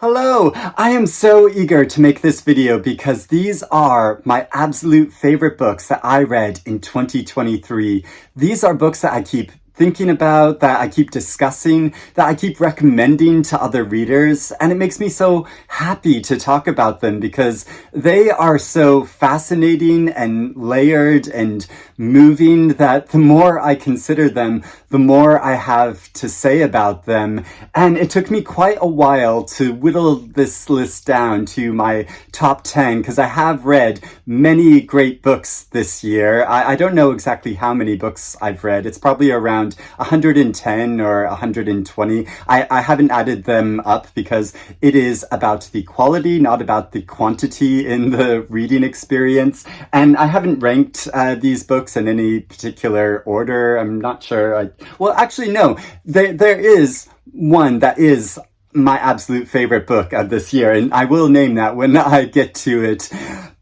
Hello! I am so eager to make this video because these are my absolute favorite books that I read in 2023. These are books that I keep thinking about, that I keep discussing, that I keep recommending to other readers, and it makes me so happy to talk about them because they are so fascinating and layered and moving that the more I consider them, the more I have to say about them. And it took me quite a while to whittle this list down to my top 10 because I have read many great books this year. I don't know exactly how many books I've read. It's probably around 110 or 120. I haven't added them up because it is about the quality, not about the quantity in the reading experience. And I haven't ranked these books in any particular order. I'm not sure. Well, actually, no. There is one that is my absolute favorite book of this year, and I will name that when I get to it.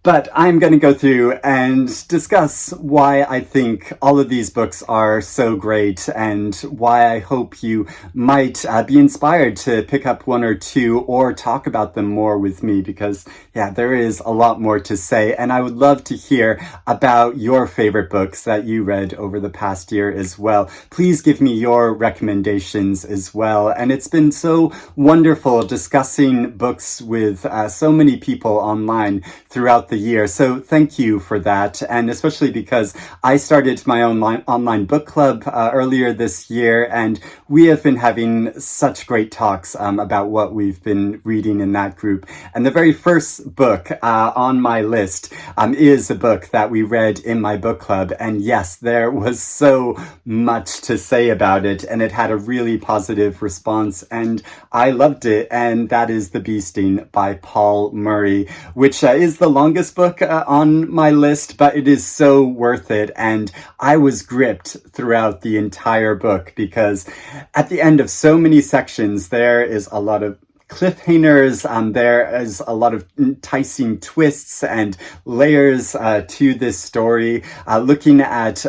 But I'm going to go through and discuss why I think all of these books are so great and why I hope you might be inspired to pick up one or two or talk about them more with me because, yeah, there is a lot more to say. And I would love to hear about your favorite books that you read over the past year as well. Please give me your recommendations as well. And it's been so wonderful discussing books with so many people online throughout the year. So thank you for that. And especially because I started my own online book club earlier this year, and we have been having such great talks about what we've been reading in that group. And the very first book on my list is a book that we read in my book club. And yes, there was so much to say about it, and it had a really positive response, and I loved it. And that is The Beasting by Paul Murray, which is the longest book on my list, but it is so worth it. And I was gripped throughout the entire book because at the end of so many sections, there is a lot of cliffhangers, there is a lot of enticing twists and layers to this story, looking at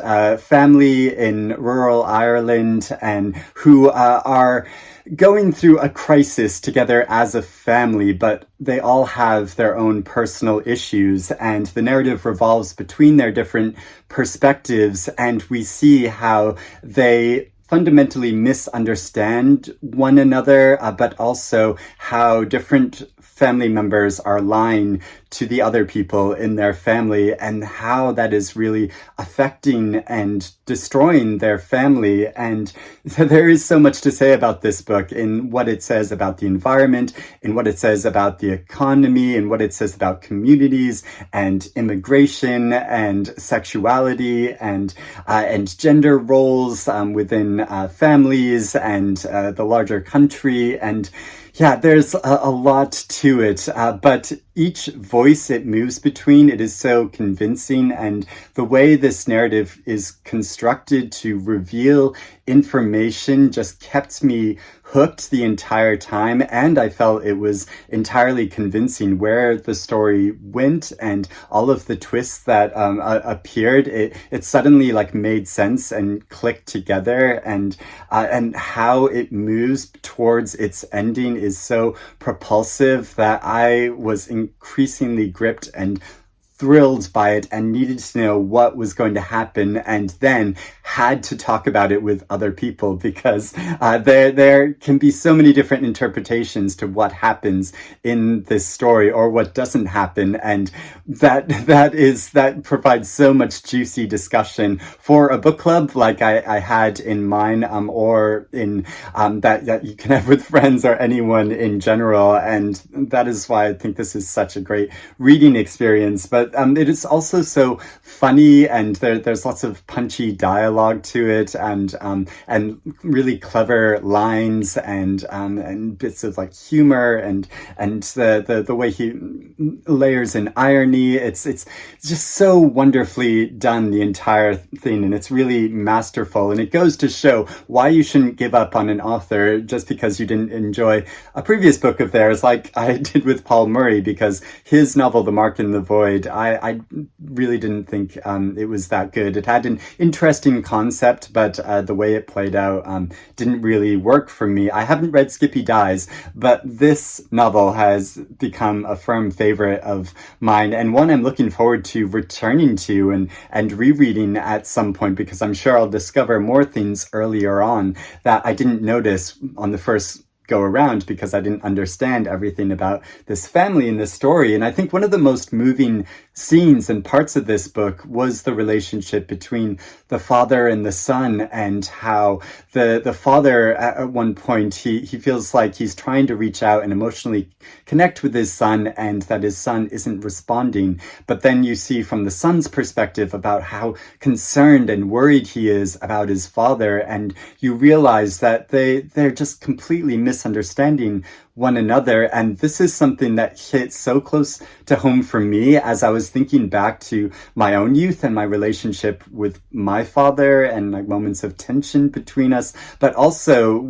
family in rural Ireland and who are going through a crisis together as a family, but they all have their own personal issues, and the narrative revolves between their different perspectives, and we see how they fundamentally misunderstand one another, but also how different family members are lying to the other people in their family and how that is really affecting and destroying their family. And there is so much to say about this book in what it says about the environment, in what it says about the economy, and what it says about communities and immigration and sexuality and gender roles within families and the larger country. And yeah, there's a lot to it, but each voice it moves between, it is so convincing, and the way this narrative is constructed to reveal information just kept me hooked the entire time, and I felt it was entirely convincing where the story went and all of the twists that appeared. It suddenly like made sense and clicked together, and how it moves towards its ending is so propulsive that I was increasingly gripped and thrilled by it and needed to know what was going to happen, and then had to talk about it with other people because there can be so many different interpretations to what happens in this story or what doesn't happen, and that provides so much juicy discussion for a book club like I had in mine, or in that you can have with friends or anyone in general. And that is why I think this is such a great reading experience. But it is also so funny, and there's lots of punchy dialogue to it, and really clever lines and bits of like humor and the way he layers in irony. It's just so wonderfully done, the entire thing, and it's really masterful. And it goes to show why you shouldn't give up on an author just because you didn't enjoy a previous book of theirs, like I did with Paul Murray, because his novel The Mark in the Void I really didn't think it was that good. It had an interesting concept, but the way it played out didn't really work for me. I haven't read Skippy Dies, but this novel has become a firm favorite of mine, and one I'm looking forward to returning to and rereading at some point, because I'm sure I'll discover more things earlier on that I didn't notice on the first go around, because I didn't understand everything about this family in this story. And I think one of the most moving scenes and parts of this book was the relationship between the father and the son, and how the father at one point, he feels like he's trying to reach out and emotionally connect with his son, and that his son isn't responding. But then you see from the son's perspective about how concerned and worried he is about his father, and you realize that they're just completely misunderstanding one another. And this is something that hit so close to home for me as I was thinking back to my own youth and my relationship with my father, and like moments of tension between us, but also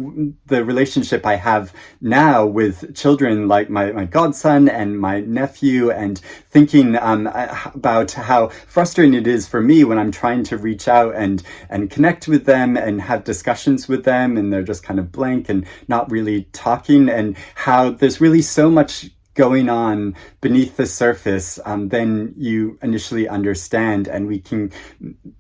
the relationship I have now with children like my godson and my nephew, and thinking about how frustrating it is for me when I'm trying to reach out and connect with them and have discussions with them, and they're just kind of blank and not really talking, and how there's really so much going on beneath the surface than you initially understand, and we can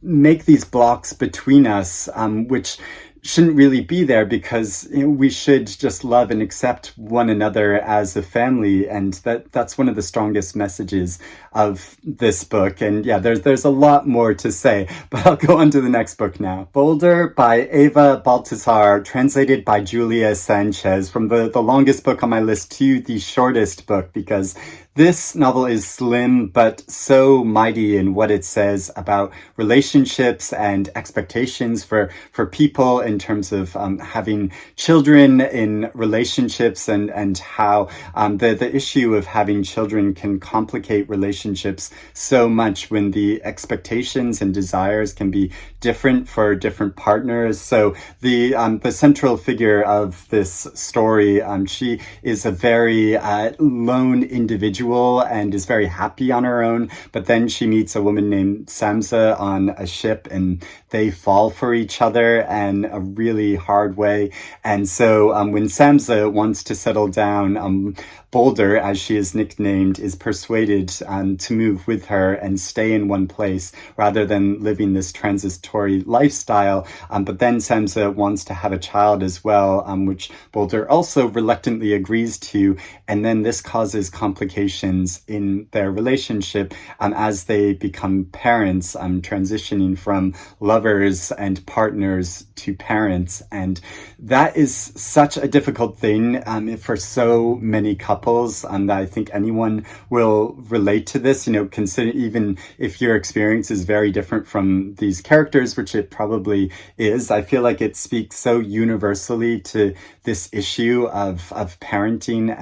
make these blocks between us, which shouldn't really be there, because we should just love and accept one another as a family. And that's one of the strongest messages of this book. And yeah, there's a lot more to say, but I'll go on to the next book now. Boulder by Eva Baltasar, translated by Julia Sanches, from the longest book on my list to the shortest book, because this novel is slim, but so mighty in what it says about relationships and expectations for people in terms of having children in relationships, and how the issue of having children can complicate relationships so much when the expectations and desires can be different for different partners. So the central figure of this story, she is a very lone individual and is very happy on her own, but then she meets a woman named Samsa on a ship, and they fall for each other in a really hard way. And so when Samsa wants to settle down, Boulder, as she is nicknamed, is persuaded to move with her and stay in one place rather than living this transitory lifestyle. But then Samsa wants to have a child as well, which Boulder also reluctantly agrees to. And then this causes complications in their relationship as they become parents, transitioning from lovers and partners to parents. And that is such a difficult thing for so many couples. That I think anyone will relate to this, consider, even if your experience is very different from these characters, which it probably is. I feel like it speaks so universally to this issue of parenting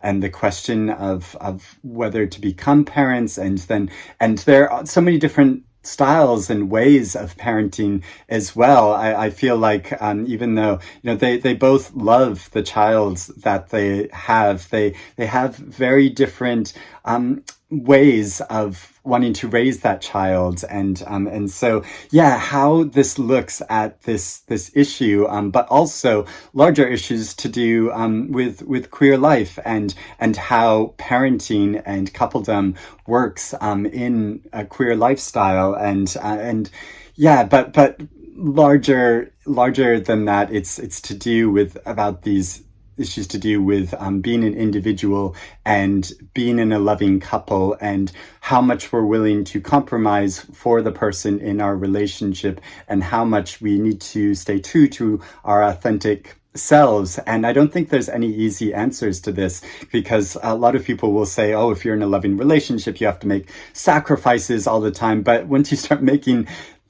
and the question of whether to become parents, and there are so many different styles and ways of parenting as well. I feel like even though they both love the child that they have very different ways of wanting to raise that child, and so how this looks at this issue, but also larger issues to do with queer life and how parenting and coupledom works in a queer lifestyle, but larger than that, it's to do with about these issues to do with being an individual and being in a loving couple, and how much we're willing to compromise for the person in our relationship, and how much we need to stay true to our authentic selves. And I don't think there's any easy answers to this, because a lot of people will say, oh, if you're in a loving relationship, you have to make sacrifices all the time. But once you start making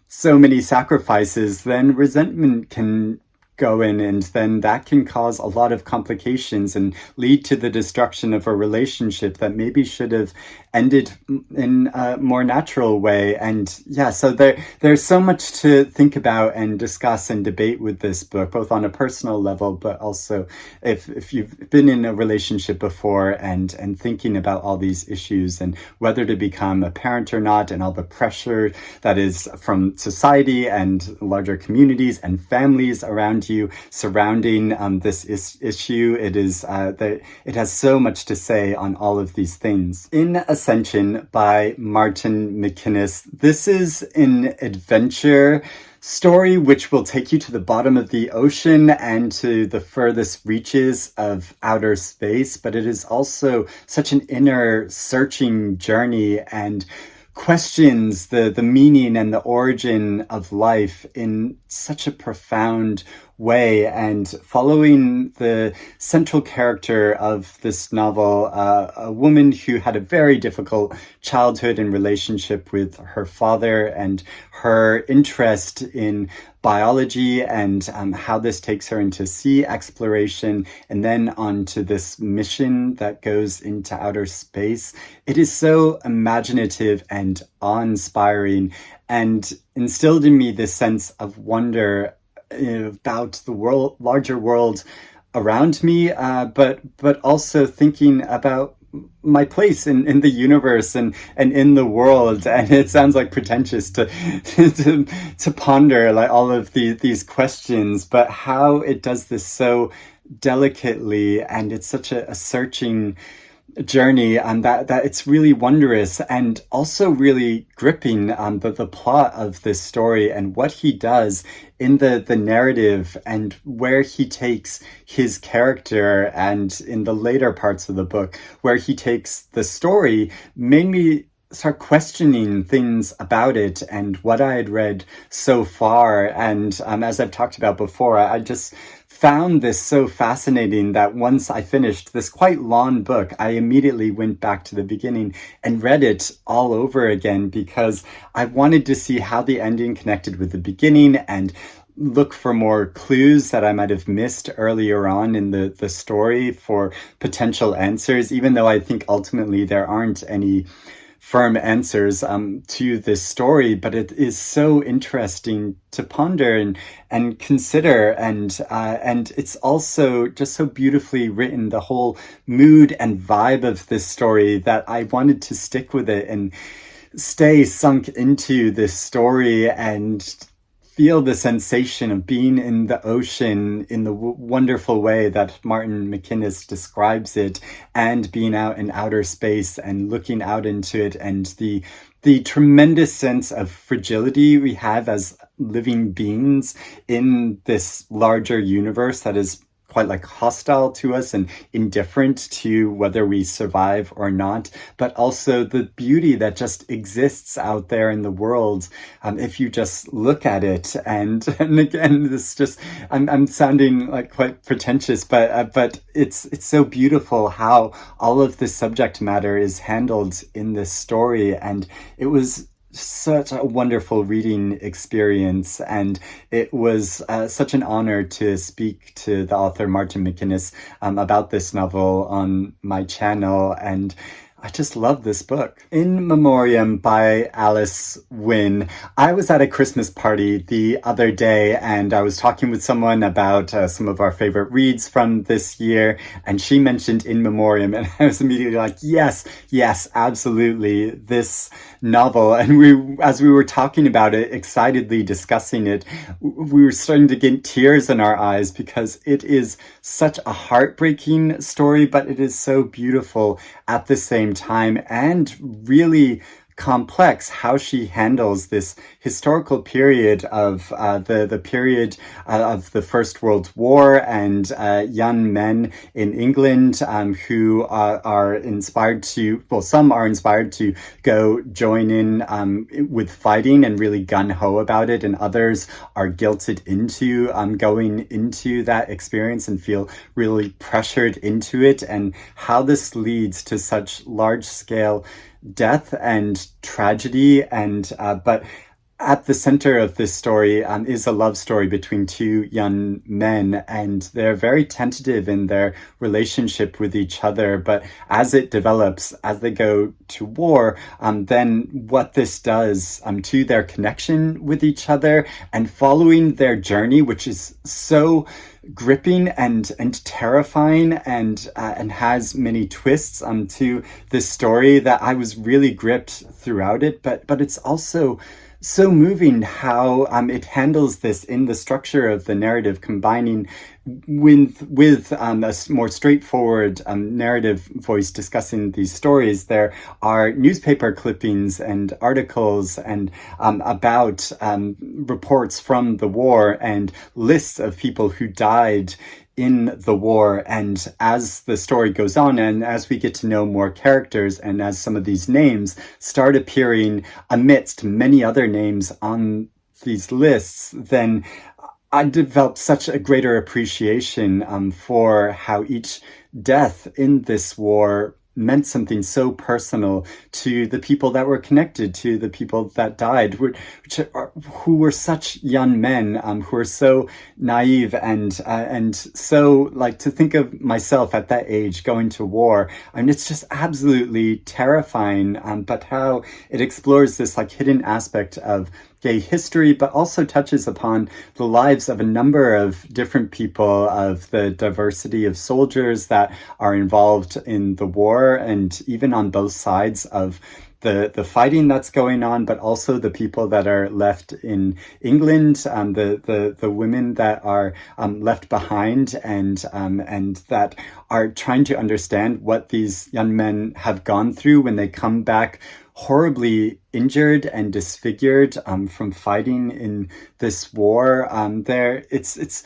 so many sacrifices, then resentment can going, and then that can cause a lot of complications and lead to the destruction of a relationship that maybe should have ended in a more natural way. And yeah, so there's so much to think about and discuss and debate with this book, both on a personal level, but also if you've been in a relationship before and thinking about all these issues and whether to become a parent or not, and all the pressure that is from society and larger communities and families around you surrounding this issue. It has so much to say on all of these things. In Ascension by Martin MacInnes, this is an adventure story which will take you to the bottom of the ocean and to the furthest reaches of outer space, but it is also such an inner searching journey and questions the meaning and the origin of life in such a profound way. And following the central character of this novel, a woman who had a very difficult childhood and relationship with her father, and her interest in biology and how this takes her into sea exploration and then onto this mission that goes into outer space. It is so imaginative and awe-inspiring and instilled in me this sense of wonder about the world, larger world around me, but also thinking about my place in the universe and in the world. And it sounds like pretentious to to ponder like all of these questions, but how it does this so delicately, and it's such a searching journey, that it's really wondrous and also really gripping, the plot of this story and what he does in the narrative and where he takes his character, and in the later parts of the book where he takes the story made me start questioning things about it and what I had read so far. And as I've talked about before, I just found this so fascinating that once I finished this quite long book, I immediately went back to the beginning and read it all over again, because I wanted to see how the ending connected with the beginning and look for more clues that I might have missed earlier on in the story for potential answers, even though I think ultimately there aren't any firm answers to this story. But it is so interesting to ponder and consider, and it's also just so beautifully written, the whole mood and vibe of this story, that I wanted to stick with it and stay sunk into this story and feel the sensation of being in the ocean in the wonderful way that Martin MacInnes describes it, and being out in outer space and looking out into it, and the tremendous sense of fragility we have as living beings in this larger universe that is quite like hostile to us and indifferent to whether we survive or not, but also the beauty that just exists out there in the world, if you just look at it. And again, this just, I'm sounding like quite pretentious, but it's so beautiful how all of this subject matter is handled in this story. And it was such a wonderful reading experience, and it was such an honor to speak to the author Martin MacInnes about this novel on my channel, and I just love this book. In Memoriam by Alice Winn. I was at a Christmas party the other day, and I was talking with someone about some of our favorite reads from this year, and she mentioned In Memoriam, and I was immediately like, yes, absolutely, this novel. And as we were talking about it, excitedly discussing it, we were starting to get tears in our eyes, because it is such a heartbreaking story, but it is so beautiful at the same time, and really complex how she handles this historical period of the period of the First World War, and young men in England who are inspired to, well, some are inspired to go join in with fighting and really gung-ho about it, and others are guilted into going into that experience and feel really pressured into it, and how this leads to such large-scale death and tragedy. And but at the center of this story is a love story between two young men, and they're very tentative in their relationship with each other. But as it develops, as they go to war, then what this does to their connection with each other and following their journey, which is so gripping and terrifying and has many twists to this story, that I was really gripped throughout it. But it's also so moving how it handles this in the structure of the narrative, combining with a more straightforward narrative voice discussing these stories. There are newspaper clippings and articles and about reports from the war and lists of people who died in the war. And as the story goes on, and as we get to know more characters, and as some of these names start appearing amidst many other names on these lists, then I developed such a greater appreciation for how each death in this war meant something so personal to the people that were connected, to the people that died, who were such young men, who were so naive and so, like, to think of myself at that age going to war. I mean, it's just absolutely terrifying, but how it explores this like hidden aspect of gay history, but also touches upon the lives of a number of different people, of the diversity of soldiers that are involved in the war, and even on both sides of the fighting that's going on, but also the people that are left in England, the women that are left behind, and that are trying to understand what these young men have gone through when they come back horribly injured and disfigured from fighting in this war. It's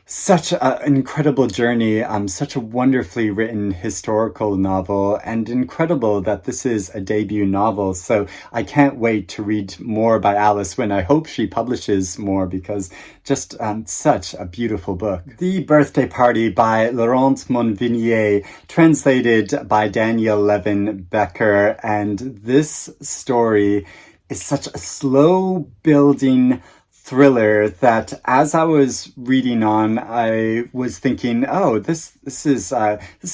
such an incredible journey, such a wonderfully written historical novel, and incredible that this is a debut novel. So I can't wait to read more by Alice Winn. I hope she publishes more, because just such a beautiful book. The Birthday Party by Laurent Mauvignier, translated by Daniel Levin Becker. And this story is such a slow building thriller that as I was reading on, I was thinking, oh, this is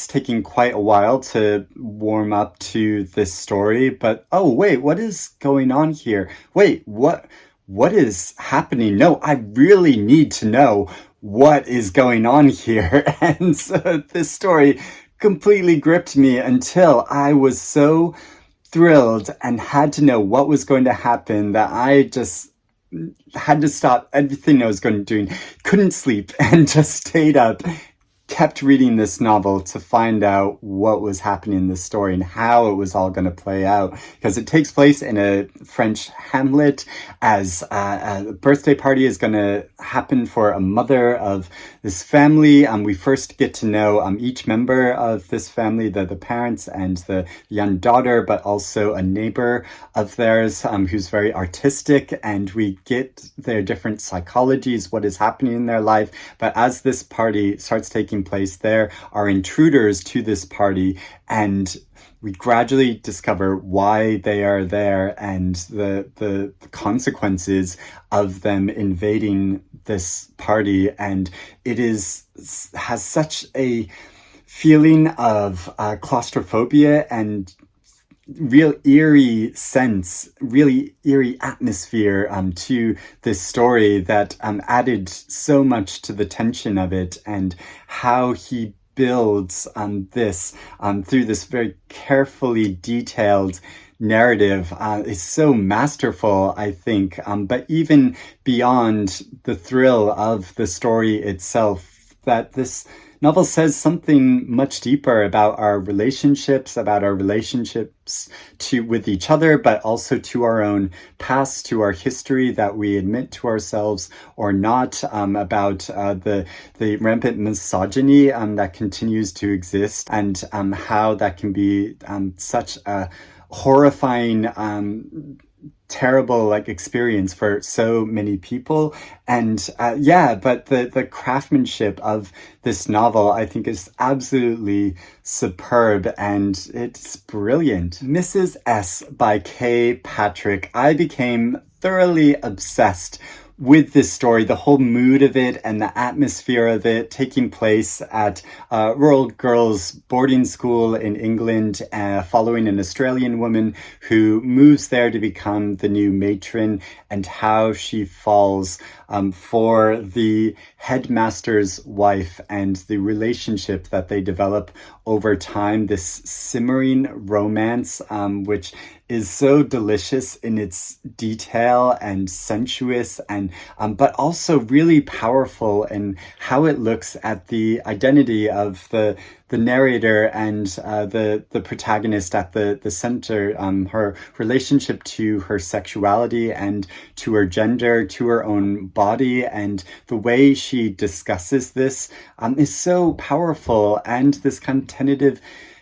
taking quite a while to warm up to this story. But oh wait, what is going on here? Wait, what is happening? No, I really need to know what is going on here. And so this story completely gripped me until I was so thrilled and had to know what was going to happen that I just had to stop everything I was doing, couldn't sleep, and just stayed up, kept reading this novel to find out what was happening in this story and how it was all going to play out. Because it takes place in a French hamlet, as a birthday party is going to happen for a mother of this family. We first get to know each member of this family, the parents and the young daughter, but also a neighbor of theirs who's very artistic, and we get their different psychologies, what is happening in their life. But as this party starts taking place, there are intruders to this party, and we gradually discover why they are there and the consequences of them invading this party. And it has such a feeling of claustrophobia and real eerie sense, really eerie atmosphere to this story that added so much to the tension of it, and how he builds this through this very carefully detailed narrative is so masterful, I think. But even beyond the thrill of the story itself, that this novel says something much deeper about our relationships with each other, but also to our own past, to our history that we admit to ourselves or not, about the rampant misogyny that continues to exist, and how that can be such a horrifying terrible experience for so many people. And but the craftsmanship of this novel, I think, is absolutely superb, and it's brilliant. Mrs. S by K. Patrick. I became thoroughly obsessed with this story, the whole mood of it and the atmosphere of it, taking place at a rural girls' boarding school in England, following an Australian woman who moves there to become the new matron, and how she falls for the headmaster's wife and the relationship that they develop over time, this simmering romance, which is so delicious in its detail and sensuous, and but also really powerful in how it looks at the identity of the narrator and the protagonist at the center, her relationship to her sexuality and to her gender, to her own body, and the way she discusses this is so powerful, and this kind of tentative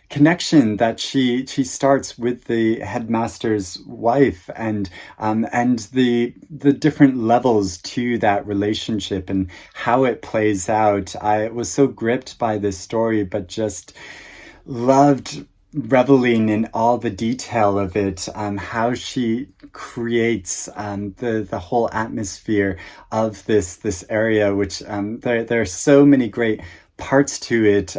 connection that she starts with the headmaster's wife, and the different levels to that relationship and how it plays out. I was so gripped by this story, but just loved reveling in all the detail of it, how she creates the whole atmosphere of this area, which there are so many great parts to it,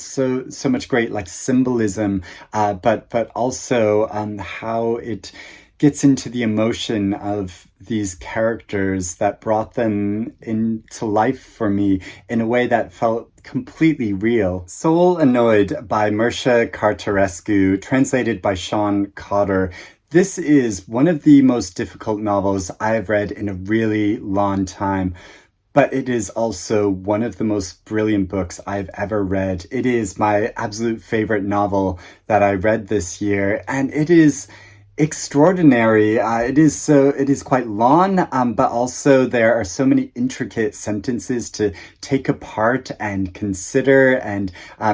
so much great like symbolism, but also how it gets into the emotion of these characters that brought them into life for me in a way that felt completely real. Solenoid by Mircea Cartarescu, translated by Sean Cotter. This is one of the most difficult novels I have read in a really long time. But it is also one of the most brilliant books I've ever read. It is my absolute favorite novel that I read this year, and it is extraordinary. It is quite long, but also there are so many intricate sentences to take apart and consider, and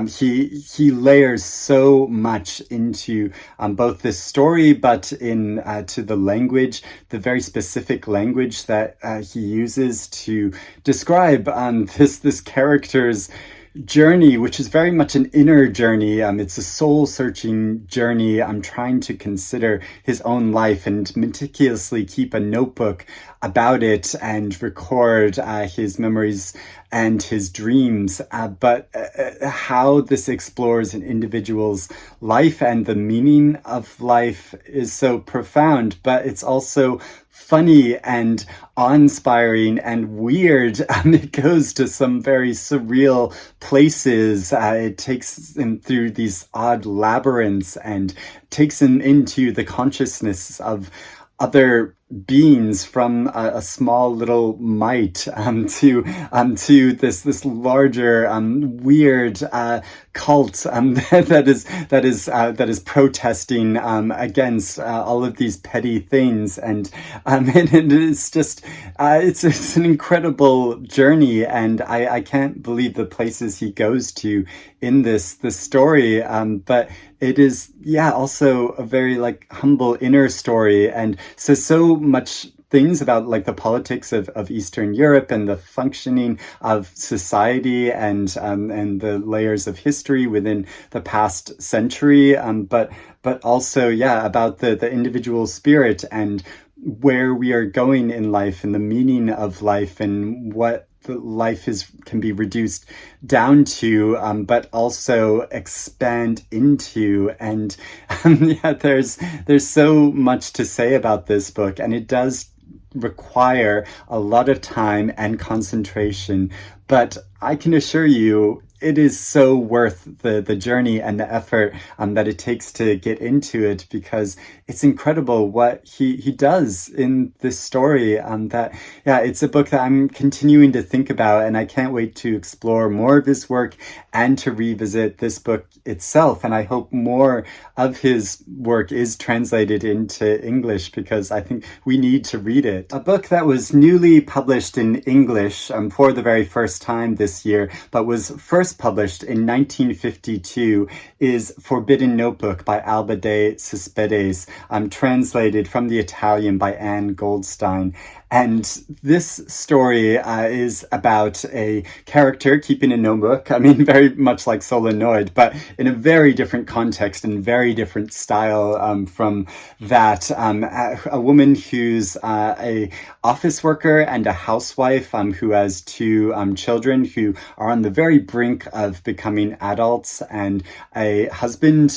he layers so much into both this story, but in to the language, the very specific language that he uses to describe this character's journey, which is very much an inner journey. It's a soul-searching journey. I'm trying to consider his own life and meticulously keep a notebook about it and record his memories and his dreams. But how this explores an individual's life and the meaning of life is so profound, but it's also funny and awe-inspiring and weird. It goes to some very surreal places. It takes him through these odd labyrinths and takes him into the consciousness of other beings, from a small little mite to this larger weird cult that is protesting against all of these petty things, and it's just it's an incredible journey, and I can't believe the places he goes to in this story, but it is also a very like humble inner story, and so much things about like the politics of Eastern Europe and the functioning of society, and the layers of history within the past century, but also about the individual spirit and where we are going in life and the meaning of life and what the life can be reduced down to, but also expand into. And there's so much to say about this book, and it does require a lot of time and concentration, but I can assure you it is so worth the journey and the effort that it takes to get into it, because it's incredible what he does in this story. It's a book that I'm continuing to think about, and I can't wait to explore more of his work and to revisit this book itself. And I hope more of his work is translated into English, because I think we need to read it. A book that was newly published in English for the very first time this year, but was first published in 1952, is Forbidden Notebook by Alba de Cespedes, translated from the Italian by Anne Goldstein. And this story is about a character keeping a notebook. I mean, very much like Solenoid, but in a very different context and very different style from that. A woman who's a office worker and a housewife who has two children who are on the very brink of becoming adults, and a husband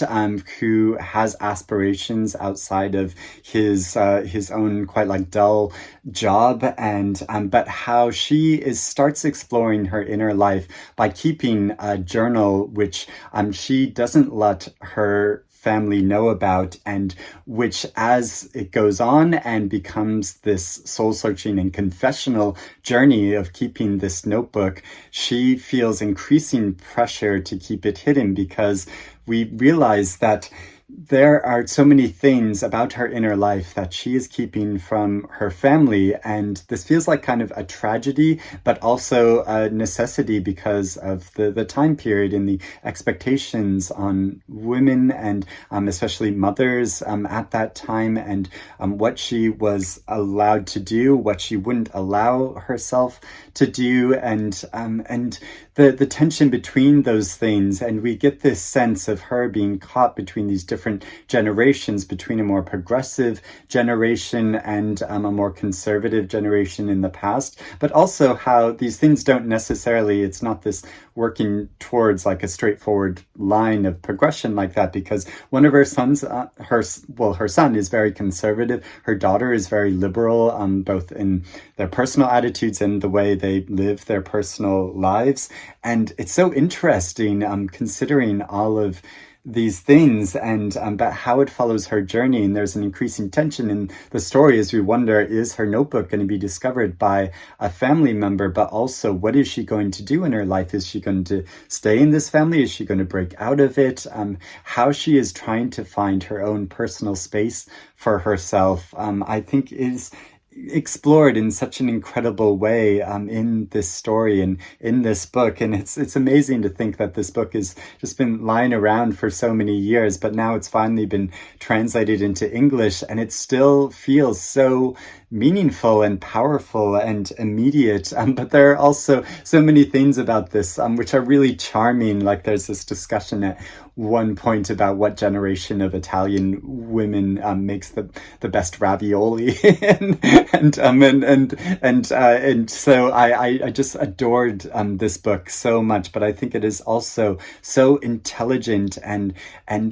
who has aspirations outside of his own quite like dull job, and but how she starts exploring her inner life by keeping a journal which she doesn't let her family know about, and which, as it goes on and becomes this soul-searching and confessional journey of keeping this notebook, she feels increasing pressure to keep it hidden, because we realize that there are so many things about her inner life that she is keeping from her family, and this feels like kind of a tragedy, but also a necessity because of the time period and the expectations on women, and especially mothers at that time, and what she was allowed to do, what she wouldn't allow herself to do, and the tension between those things. And we get this sense of her being caught between these different generations, between a more progressive generation and a more conservative generation in the past, but also how these things don't necessarily, it's not this working towards like a straightforward line of progression like that, because one of her sons, her son is very conservative, her daughter is very liberal, both in their personal attitudes and the way they live their personal lives. And it's so interesting considering all of these things, and about how it follows her journey. And there's an increasing tension in the story as we wonder, is her notebook going to be discovered by a family member? But also, what is she going to do in her life? Is she going to stay in this family? Is she going to break out of it? How she is trying to find her own personal space for herself, I think is explored in such an incredible way in this story and in this book. And it's amazing to think that this book has just been lying around for so many years, but now it's finally been translated into English, and it still feels so meaningful and powerful and immediate. But there are also so many things about this which are really charming. Like there's this discussion at one point about what generation of Italian women makes the best ravioli, and so I just adored this book so much. But I think it is also so intelligent and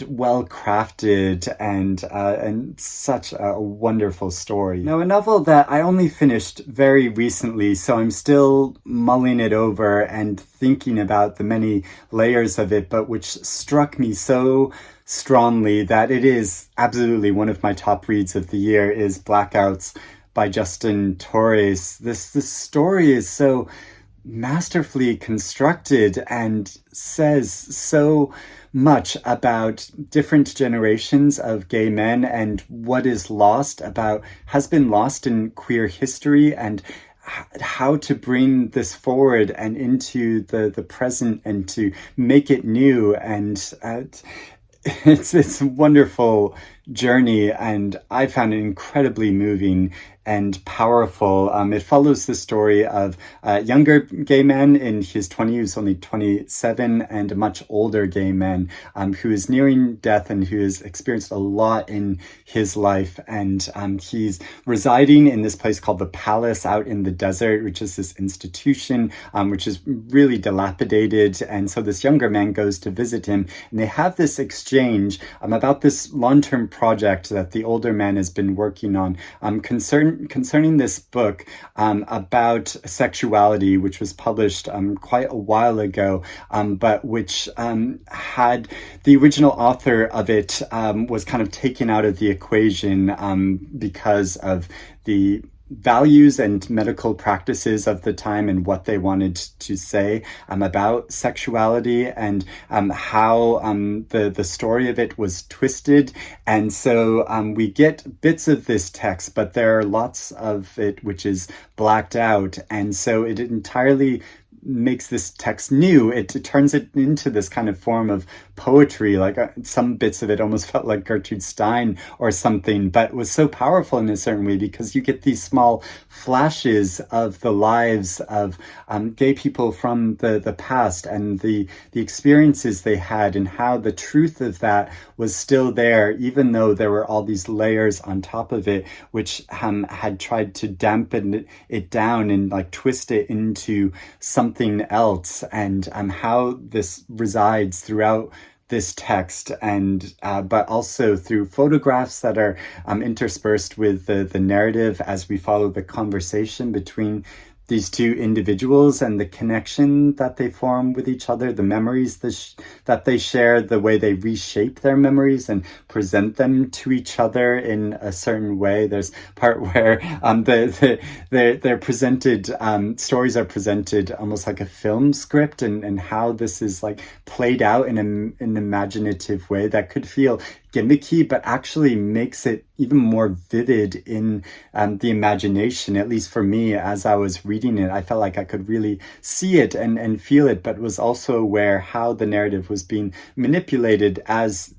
well crafted, and such a wonderful story. Now, a novel that I only finished very recently, so I'm still mulling it over and thinking about the many layers of it, but which struck me so strongly that it is absolutely one of my top reads of the year, is Blackouts by Justin Torres. This story is so masterfully constructed and says so much about different generations of gay men and what is lost, has been lost in queer history, and how to bring this forward and into the present and to make it new. And it's a wonderful journey, and I found it incredibly moving and powerful. It follows the story of a younger gay man in his 20s, who's only 27, and a much older gay man who is nearing death and who has experienced a lot in his life. And he's residing in this place called the Palace out in the desert, which is this institution which is really dilapidated. And so this younger man goes to visit him, and they have this exchange about this long-term project that the older man has been working on concerning this book about sexuality, which was published quite a while ago, but which had the original author of it was kind of taken out of the equation because of the values and medical practices of the time and what they wanted to say about sexuality, and how the story of it was twisted. And so we get bits of this text, but there are lots of it which is blacked out, and so it entirely makes this text new. It turns it into this kind of form of poetry. Like some bits of it almost felt like Gertrude Stein or something, but was so powerful in a certain way because you get these small flashes of the lives of gay people from the past and the experiences they had, and how the truth of that was still there, even though there were all these layers on top of it, which had tried to dampen it down and like twist it into something else, and how this resides throughout this text, and but also through photographs that are interspersed with the narrative as we follow the conversation between these two individuals and the connection that they form with each other, the memories that they share, the way they reshape their memories and present them to each other in a certain way. There's part where they're presented, stories are presented almost like a film script, and how this is like played out in an imaginative way that could feel gimmicky, but actually makes it even more vivid in the imagination. At least for me, as I was reading it, I felt like I could really see it and feel it, but was also aware how the narrative was being manipulated as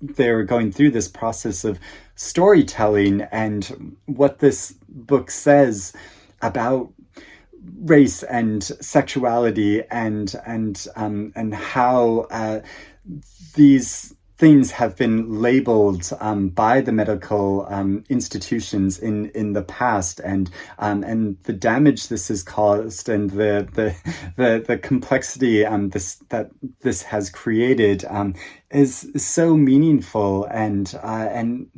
they were going through this process of storytelling, and what this book says about race and sexuality and how these things have been labeled by the medical institutions in the past, and the damage this has caused, and the complexity that this has created is so meaningful, and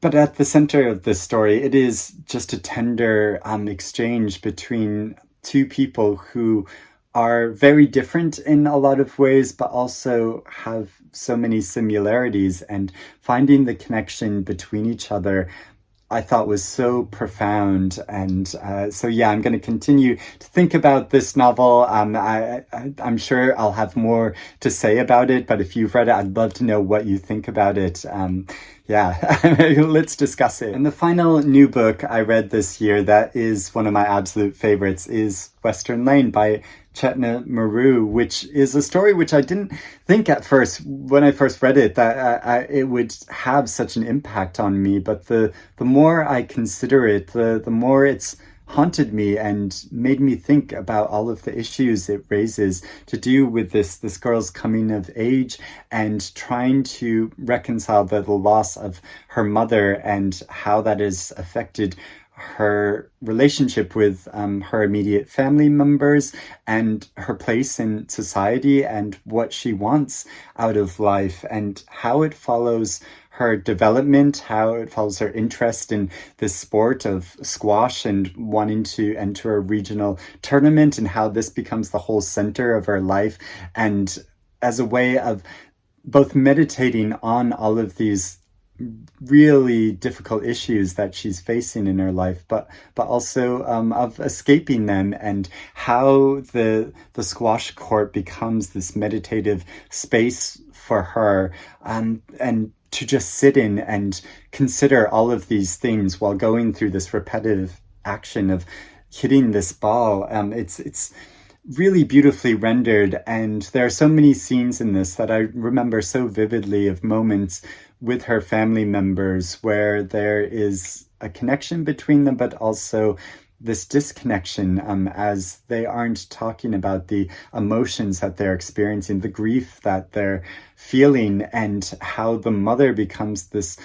but at the center of this story, it is just a tender exchange between two people who are very different in a lot of ways, but also have so many similarities, and finding the connection between each other I thought was so profound. And so yeah, I'm going to continue to think about this novel. I'm sure I'll have more to say about it, but if you've read it, I'd love to know what you think about it. Yeah, let's discuss it. And the final new book I read this year that is one of my absolute favorites is Western Lane by Chetna Maroo, which is a story which I didn't think at first, when I first read it, that it would have such an impact on me. But the more I consider it, the more it's haunted me and made me think about all of the issues it raises to do with this girl's coming of age and trying to reconcile the loss of her mother and how that has affected her relationship with her immediate family members and her place in society and what she wants out of life, and how it follows her development, how it follows her interest in this sport of squash and wanting to enter a regional tournament, and how this becomes the whole center of her life, and as a way of both meditating on all of these really difficult issues that she's facing in her life, but also of escaping them, and how the squash court becomes this meditative space for her, and to just sit in and consider all of these things while going through this repetitive action of hitting this ball. It's really beautifully rendered, and there are so many scenes in this that I remember so vividly, of moments with her family members where there is a connection between them, but also this disconnection, as they aren't talking about the emotions that they're experiencing, the grief that they're feeling, and how the mother becomes this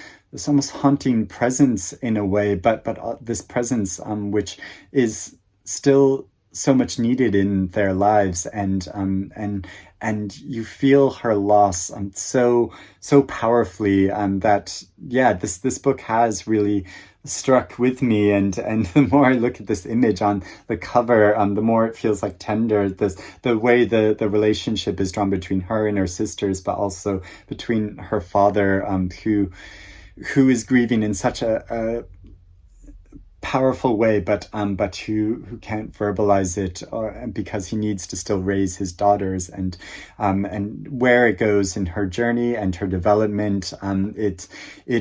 almost haunting presence in a way, but this presence which is still so much needed in their lives, and you feel her loss so powerfully, that yeah, this book has really struck with me, and the more I look at this image on the cover, the more it feels like tender, the way the relationship is drawn between her and her sisters, but also between her father, who is grieving in such a powerful way, but who can't verbalize it, because he needs to still raise his daughters, and where it goes in her journey and her development, it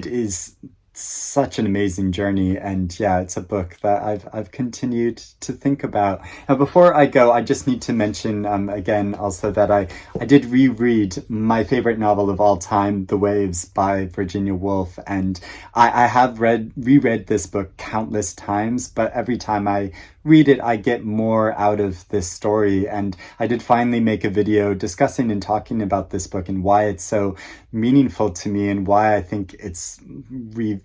is such an amazing journey, and yeah, it's a book that I've continued to think about. Now, before I go, I just need to mention again also that I did reread my favorite novel of all time, The Waves by Virginia Woolf, and I have reread this book countless times, but every time I read it, I get more out of this story. And I did finally make a video discussing and talking about this book and why it's so meaningful to me and why I think it's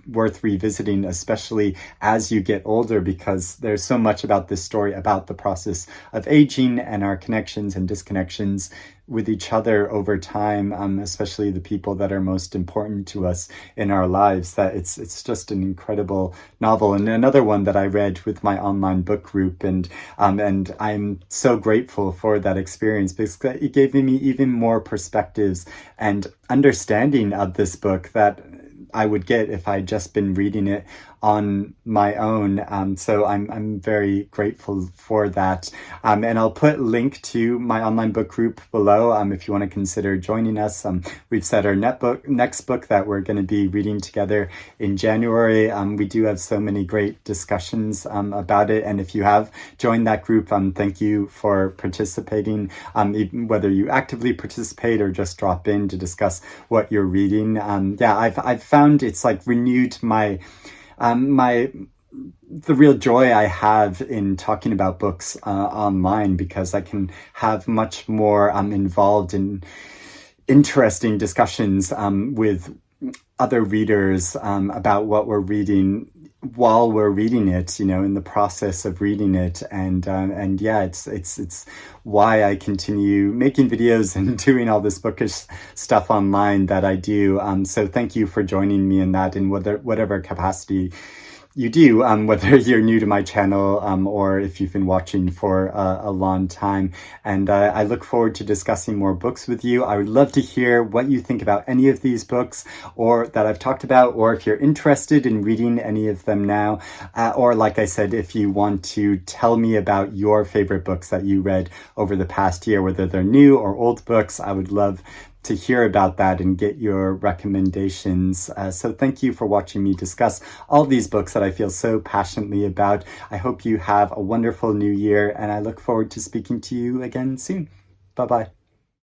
worth revisiting, especially as you get older, because there's so much about this story about the process of aging and our connections and disconnections with each other over time, especially the people that are most important to us in our lives, that it's just an incredible novel. And another one that I read with my online book group, and I'm so grateful for that experience because it gave me even more perspectives and understanding of this book that I would get if I'd just been reading it on my own. So I'm very grateful for that. And I'll put a link to my online book group below if you want to consider joining us. We've set our next book that we're going to be reading together in January. We do have so many great discussions about it. And if you have joined that group, thank you for participating, whether you actively participate or just drop in to discuss what you're reading. Yeah, I've found it's like renewed the real joy I have in talking about books online, because I can have much more involved in interesting discussions with other readers about what we're reading while we're reading it, in the process of reading it. And yeah, it's why I continue making videos and doing all this bookish stuff online that I do. So thank you for joining me in that, in whatever capacity you do, whether you're new to my channel or if you've been watching for a long time. And I look forward to discussing more books with you. I would love to hear what you think about any of these books or that I've talked about, or if you're interested in reading any of them now, or like I said, if you want to tell me about your favorite books that you read over the past year, whether they're new or old books. I would love to hear about that and get your recommendations. So thank you for watching me discuss all these books that I feel so passionately about. I hope you have a wonderful new year, and I look forward to speaking to you again soon. Bye-bye.